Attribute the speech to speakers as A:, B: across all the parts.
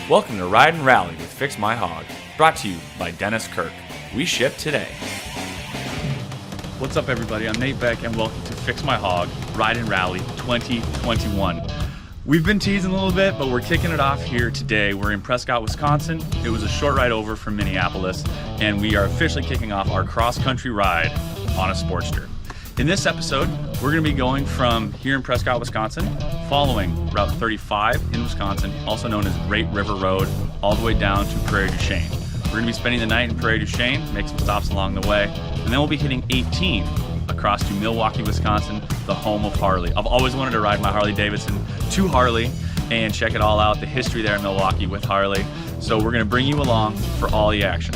A: Welcome to Ride and Rally with Fix My Hog, brought to you by Dennis Kirk. We ship today.
B: What's up, everybody? I'm Nate Beck, and welcome to Fix My Hog, Ride and Rally 2021. We've been teasing a little bit, but we're kicking it off here today. We're in Prescott, Wisconsin. It was a short ride over from Minneapolis, and we are officially kicking off our cross-country ride on a Sportster. In this episode, we're going to be going from here in Prescott, Wisconsin, following Route 35 in Wisconsin, also known as Great River Road, all the way down to Prairie du Chien. We're going to be spending the night in Prairie du Chien, make some stops along the way, and then we'll be hitting 18 across to Milwaukee, Wisconsin, the home of Harley. I've always wanted to ride my Harley-Davidson to Harley and check it all out, the history there in Milwaukee with Harley. So we're going to bring you along for all the action.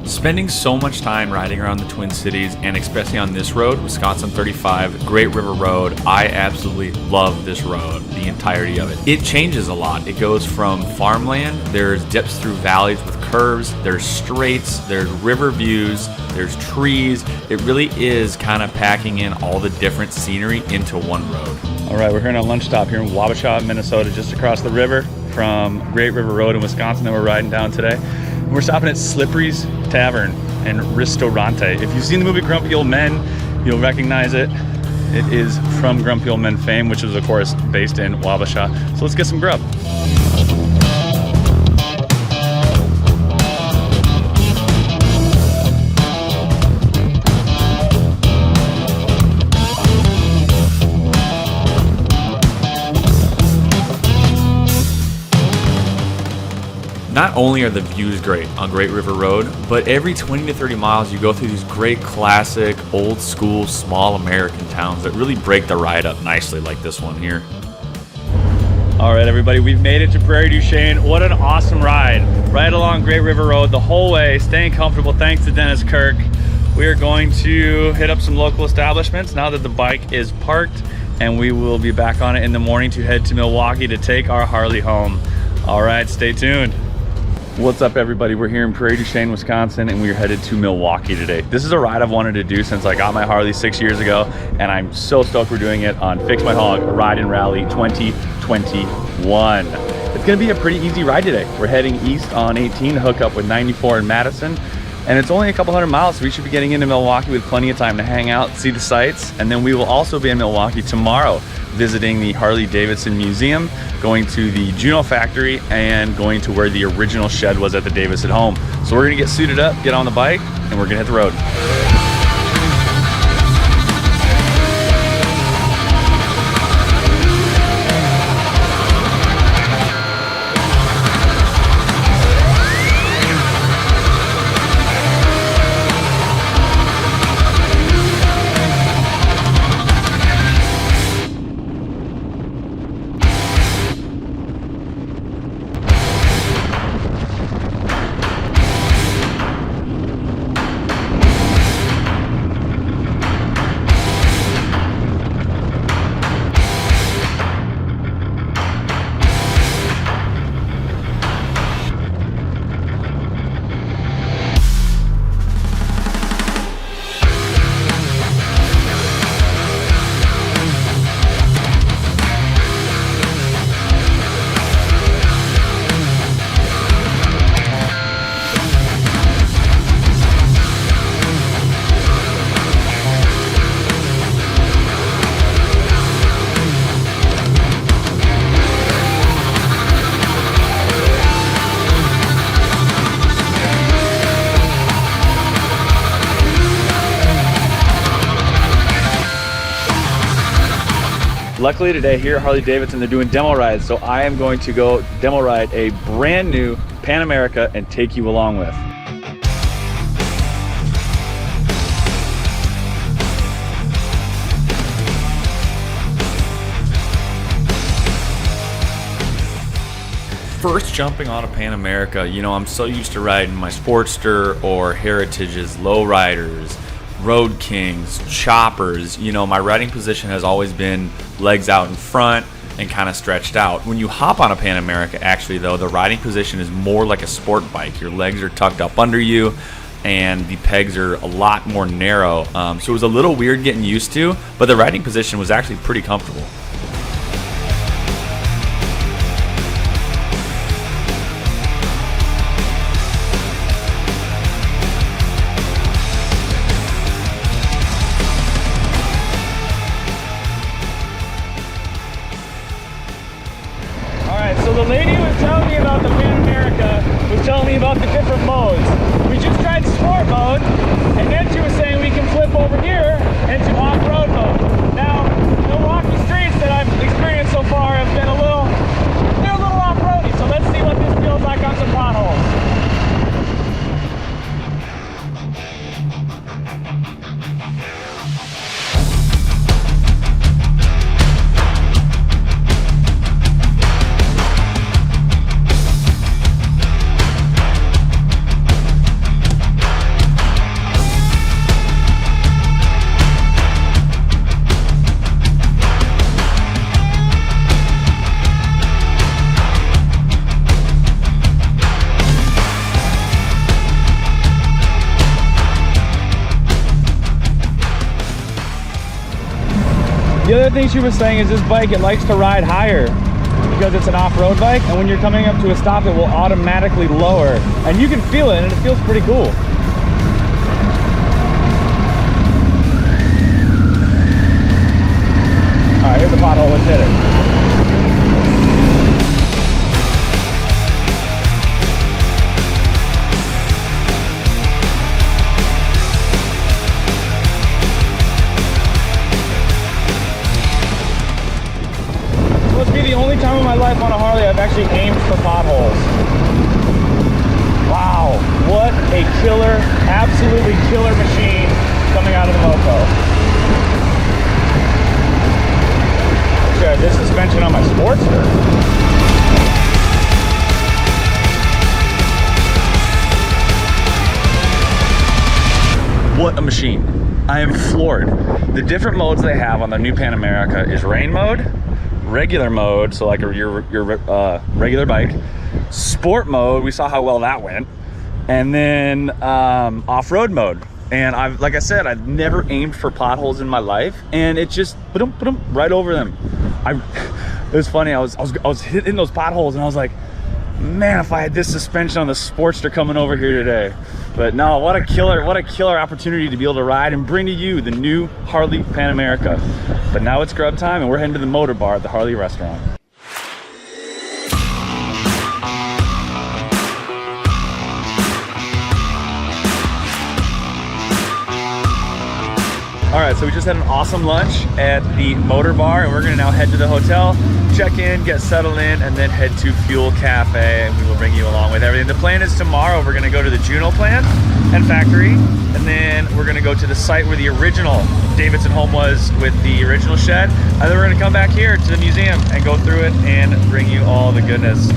A: Spending so much time riding around the Twin Cities, and especially on this road, Wisconsin 35, Great River Road, I absolutely love this road, the entirety of it. It changes a lot. It goes from farmland, there's dips through valleys with curves, there's straights, there's river views, there's trees. It really is kind of packing in all the different scenery into one road.
B: All right, we're here on a lunch stop here in Wabasha, Minnesota, just across the river from Great River Road in Wisconsin that we're riding down today. We're stopping at Slippery's Tavern and Ristorante. If you've seen the movie Grumpy Old Men, you'll recognize it. It is from Grumpy Old Men fame, which is, of course, based in Wabasha. So let's get some grub.
A: Not only are the views great on Great River Road, but every 20 to 30 miles you go through these great classic, old school, small American towns that really break the ride up nicely, like this one here.
B: All right, everybody, we've made it to Prairie du Chien. What an awesome ride. Right along Great River Road the whole way, staying comfortable thanks to Dennis Kirk. We are going to hit up some local establishments now that the bike is parked, and we will be back on it in the morning to head to Milwaukee to take our Harley home. All right, stay tuned. What's up, everybody? We're here in Prairie du Chien, Wisconsin, and we're headed to Milwaukee today. This is a ride I've wanted to do since I got my Harley 6 years ago, and I'm so stoked we're doing it on Fix My Hog, Ride and Rally 2021. It's gonna be a pretty easy ride today. We're heading east on 18 to hook up with 94 in Madison, and it's only a couple hundred miles, so we should be getting into Milwaukee with plenty of time to hang out, see the sights, and then we will also be in Milwaukee tomorrow, visiting the Harley-Davidson Museum, going to the Juno factory, and going to where the original shed was at the Davidson home. So we're gonna get suited up, get on the bike, and we're gonna hit the road. Luckily today here at Harley-Davidson, they're doing demo rides, so I am going to go demo ride a brand new Pan America and take you along with.
A: First jumping on a Pan America, you know, I'm so used to riding my Sportster or Heritages, lowriders, Road Kings, choppers. You know, my riding position has always been legs out in front and kind of stretched out. When you hop on a Pan America, actually though, the riding position is more like a sport bike. Your legs are tucked up under you and the pegs are a lot more narrow. So it was a little weird getting used to, but the riding position was actually pretty comfortable.
C: me about the different modes. We just tried sport mode, and then she was saying we can flip over here into off-road mode. Now, the rocky streets that I've experienced so far have been they're a little off-roady, so let's see what this feels like on some potholes. The other thing she was saying is this bike, it likes to ride higher because it's an off-road bike, and when you're coming up to a stop, it will automatically lower, and you can feel it, and it feels pretty cool. All right, here's the pothole, let's hit it. The only time in my life on a Harley I've actually aimed for potholes. Wow, what a killer, absolutely killer machine coming out of the Moco. Sure, this suspension on my Sportster. What a machine. I am floored. The different modes they have on the new Pan America is rain mode, regular mode, so like your regular bike, sport mode, we saw how well that went, and then off-road mode. And like I said, I've never aimed for potholes in my life, and it just right over them. It was funny, I was hitting those potholes, and I was like, man, if I had this suspension on the Sportster coming over here today. But no, what a killer opportunity to be able to ride and bring to you the new Harley Pan America. But now it's grub time, and we're heading to the motor bar at the Harley restaurant. All right, so we just had an awesome lunch at the motor bar, and we're gonna now head to the hotel, check in, get settled in, and then head to Fuel Cafe, and we will bring you along with everything. The plan is tomorrow we're gonna go to the Juneau plant and factory, and then we're gonna go to the site where the original Davidson home was with the original shed, and then we're gonna come back here to the museum and go through it and bring you all the goodness.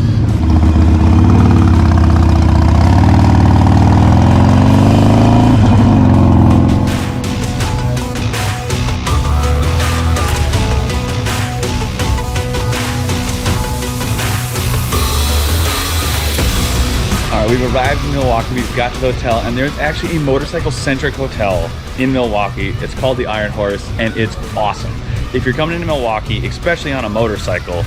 C: We've arrived in Milwaukee, we've got to the hotel, and there's actually a motorcycle-centric hotel in Milwaukee. It's called the Iron Horse, and it's awesome. If you're coming into Milwaukee, especially on a motorcycle,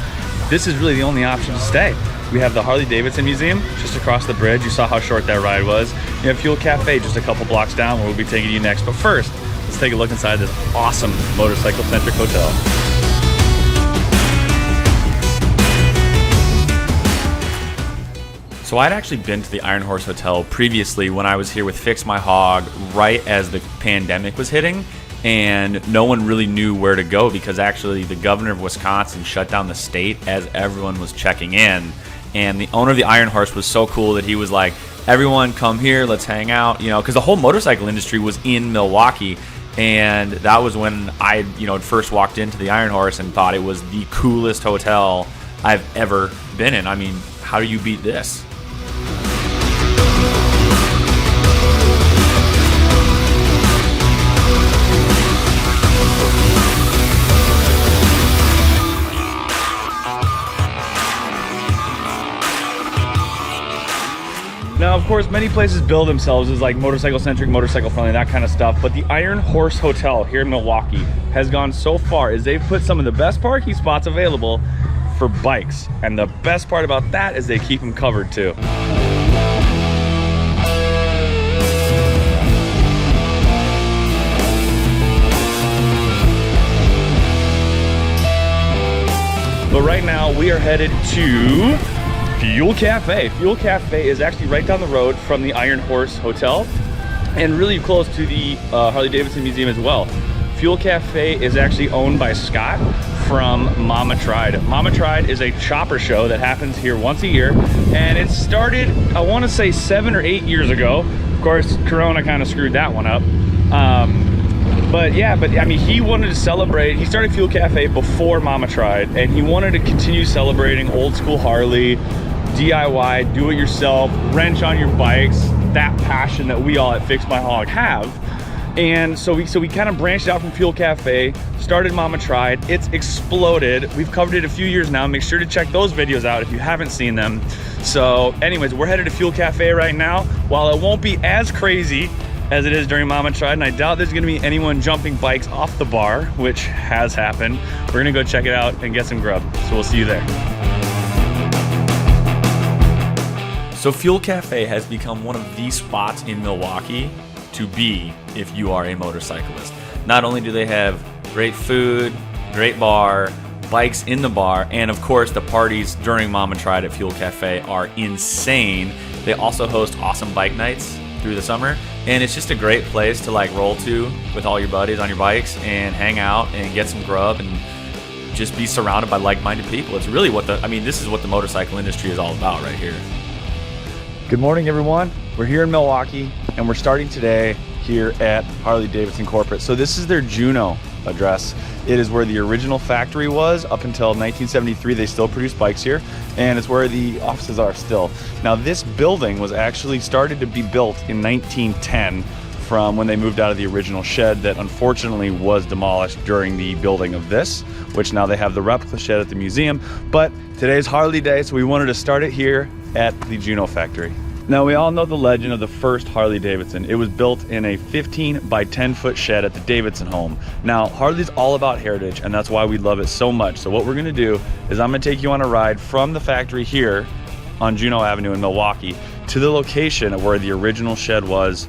C: this is really the only option to stay. We have the Harley-Davidson Museum just across the bridge. You saw how short that ride was. You have Fuel Cafe just a couple blocks down where we'll be taking you next. But first, let's take a look inside this awesome motorcycle-centric hotel.
A: So I'd actually been to the Iron Horse Hotel previously when I was here with Fix My Hog right as the pandemic was hitting, and no one really knew where to go because actually the governor of Wisconsin shut down the state as everyone was checking in. And the owner of the Iron Horse was so cool that he was like, everyone come here, let's hang out, because the whole motorcycle industry was in Milwaukee. And that was when I, first walked into the Iron Horse and thought it was the coolest hotel I've ever been in. I mean, how do you beat this?
C: Now, of course, many places bill themselves as like motorcycle-centric, motorcycle-friendly, that kind of stuff, but the Iron Horse Hotel here in Milwaukee has gone so far as they've put some of the best parking spots available for bikes. And the best part about that is they keep them covered too. But right now we are headed to Fuel Cafe. Fuel Cafe is actually right down the road from the Iron Horse Hotel and really close to the Harley-Davidson Museum as well. Fuel Cafe is actually owned by Scott from Mama Tried. Mama Tried is a chopper show that happens here once a year, and it started, I want to say 7 or 8 years ago. Of course, Corona kind of screwed that one up. But I mean, he wanted to celebrate. He started Fuel Cafe before Mama Tried, and he wanted to continue celebrating old school Harley, DIY, do it yourself, wrench on your bikes, that passion that we all at Fix My Hog have. And so we kind of branched out from Fuel Cafe, started Mama Tried. It's exploded. We've covered it a few years now. Make sure to check those videos out if you haven't seen them. So anyways, we're headed to Fuel Cafe right now. While it won't be as crazy as it is during Mama Tried, and I doubt there's gonna be anyone jumping bikes off the bar, which has happened, we're gonna go check it out and get some grub. So we'll see you there.
A: So Fuel Cafe has become one of the spots in Milwaukee to be if you are a motorcyclist. Not only do they have great food, great bar, bikes in the bar, and of course the parties during Mama Tried at Fuel Cafe are insane. They also host awesome bike nights through the summer, and it's just a great place to like roll to with all your buddies on your bikes and hang out and get some grub and just be surrounded by like-minded people. It's really this is what the motorcycle industry is all about right here.
C: Good morning, everyone. We're here in Milwaukee, and we're starting today here at Harley-Davidson Corporate. So this is their Juneau address. It is where the original factory was. Up until 1973, they still produce bikes here, and it's where the offices are still. Now, this building was actually started to be built in 1910 from when they moved out of the original shed that unfortunately was demolished during the building of this, which now they have the replica shed at the museum. But today's Harley Day, so we wanted to start it here at the Juneau factory. Now, we all know the legend of the first Harley-Davidson. It was built in a 15 by 10 foot shed at the Davidson home. Now, Harley's all about heritage, and that's why we love it so much. So what we're gonna do is I'm gonna take you on a ride from the factory here on Juneau Avenue in Milwaukee to the location of where the original shed was.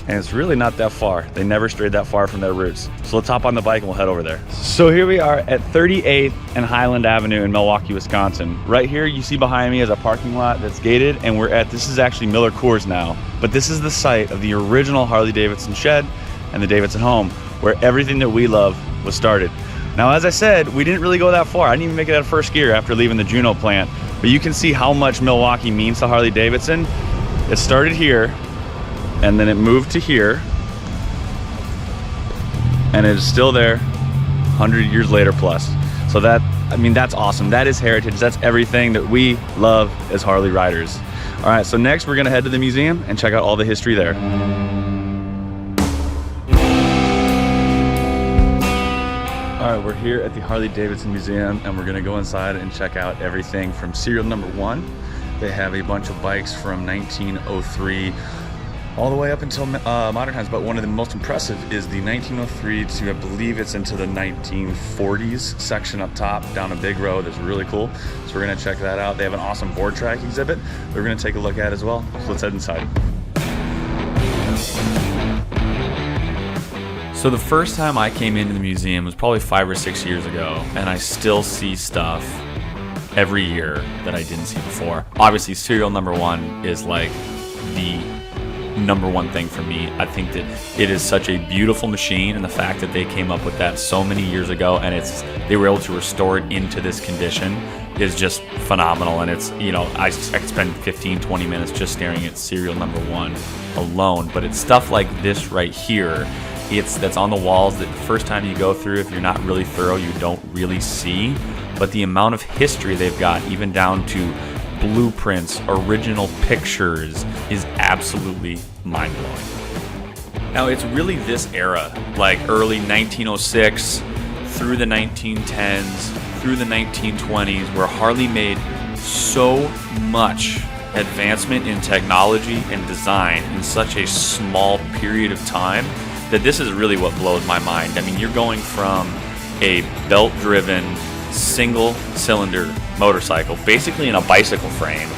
C: And it's really not that far. They never strayed that far from their roots. So let's hop on the bike and we'll head over there. So here we are at 38th and Highland Avenue in Milwaukee, Wisconsin. Right here you see behind me is a parking lot that's gated, and this is actually Miller Coors now, but this is the site of the original Harley-Davidson shed and the Davidson home, where everything that we love was started. Now, as I said, we didn't really go that far. I didn't even make it out of first gear after leaving the Juneau plant, but you can see how much Milwaukee means to Harley-Davidson. It started here, and then it moved to here, and it is still there 100 years later plus. So that's awesome. That is heritage. That's everything that we love as Harley riders. All right, so next we're gonna head to the museum and check out all the history there. All right, we're here at the Harley-Davidson Museum, and we're gonna go inside and check out everything from serial number 1. They have a bunch of bikes from 1903 all the way up until modern times, but one of the most impressive is the 1903 to, I believe it's into the 1940s section up top down a big road. That's really cool. So we're gonna check that out. They have an awesome board track exhibit we're gonna take a look at as well. So let's head inside.
A: So the first time I came into the museum was probably 5 or 6 years ago, and I still see stuff every year that I didn't see before. Obviously, serial number 1 is like the number one thing for me. I think that it is such a beautiful machine, and the fact that they came up with that so many years ago and they were able to restore it into this condition is just phenomenal. And it's, I could spend 15-20 minutes just staring at serial number 1 alone, but it's stuff like this right here that's on the walls that the first time you go through, if you're not really thorough, you don't really see. But the amount of history they've got, even down to blueprints, original pictures, is absolutely mind-blowing. Now, it's really this era, like early 1906 through the 1910s, through the 1920s, where Harley made so much advancement in technology and design in such a small period of time that this is really what blows my mind. I mean, you're going from a belt-driven single-cylinder motorcycle, basically in a bicycle frame,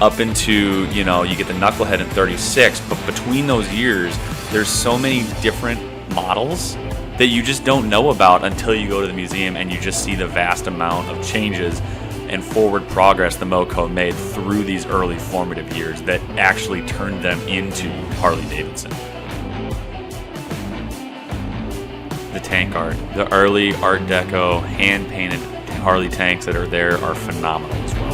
A: up into, you get the knucklehead in 36, but between those years, there's so many different models that you just don't know about until you go to the museum and you just see the vast amount of changes. and forward progress the Moco made through these early formative years that actually turned them into Harley-Davidson. The tank art, the early Art Deco hand-painted Harley tanks that are there are phenomenal as well.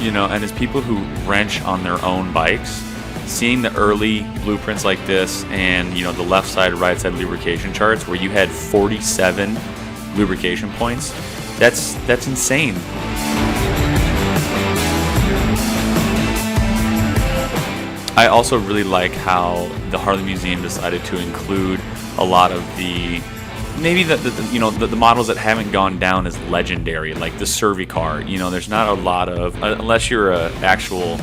A: You know, and as people who wrench on their own bikes, seeing the early blueprints like this and, you know, the left side, right side lubrication charts where you had 47 lubrication points, that's insane. I also really like how the Harley Museum decided to include a lot of the the models that haven't gone down as legendary, like the Survey car. You know, there's not a lot of, unless you're an actual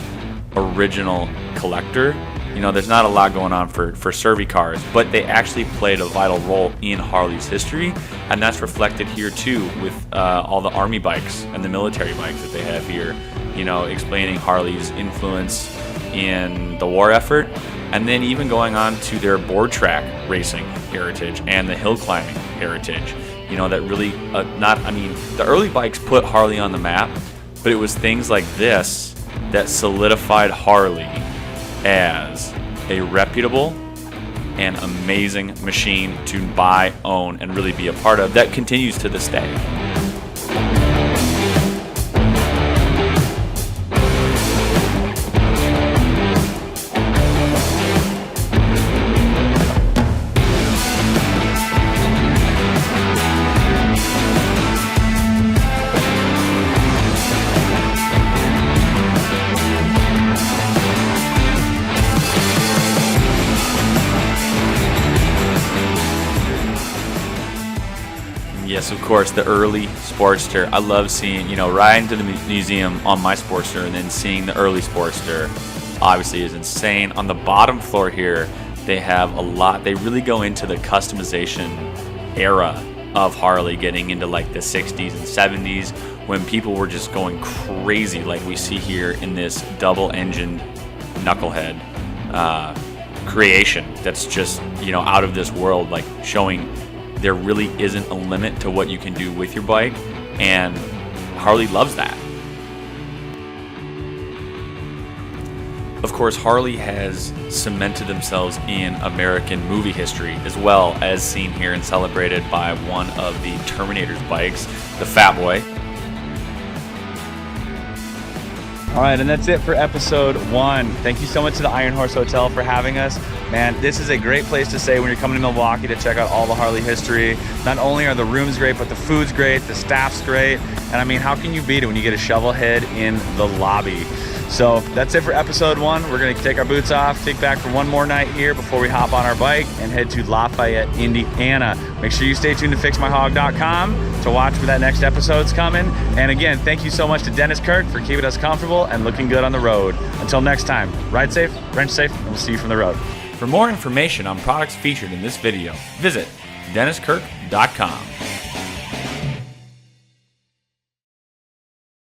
A: original collector, you know, there's not a lot going on for Survey cars, but they actually played a vital role in Harley's history, and that's reflected here too with all the army bikes and the military bikes that they have here, you know, explaining Harley's influence in the war effort, and then even going on to their board track racing heritage and the hill climbing heritage. You know, that really, the early bikes put Harley on the map, but it was things like this that solidified Harley as a reputable and amazing machine to buy, own, and really be a part of that continues to this day. Yes, of course, the early Sportster. I love seeing, you know, riding to the museum on my Sportster and then seeing the early Sportster obviously is insane. On the bottom floor here, they have a lot. They really go into the customization era of Harley, getting into like the 60s and 70s when people were just going crazy, like we see here in this double-engined knucklehead creation that's just, you know, out of this world, like showing there really isn't a limit to what you can do with your bike, and Harley loves that. Of course, Harley has cemented themselves in American movie history as well, as seen here and celebrated by one of the Terminator's bikes, the Fat Boy.
C: All right, and that's it for episode 1. Thank you so much to the Iron Horse Hotel for having us. Man, this is a great place to stay when you're coming to Milwaukee to check out all the Harley history. Not only are the rooms great, but the food's great, the staff's great. And I mean, how can you beat it when you get a shovel head in the lobby? So that's it for episode 1. We're gonna take our boots off, take back for one more night here before we hop on our bike and head to Lafayette, Indiana. Make sure you stay tuned to fixmyhog.com to watch for that next episode's coming. And again, thank you so much to Dennis Kirk for keeping us comfortable and looking good on the road. Until next time, ride safe, wrench safe, and we'll see you from the road.
A: For more information on products featured in this video, visit DennisKirk.com.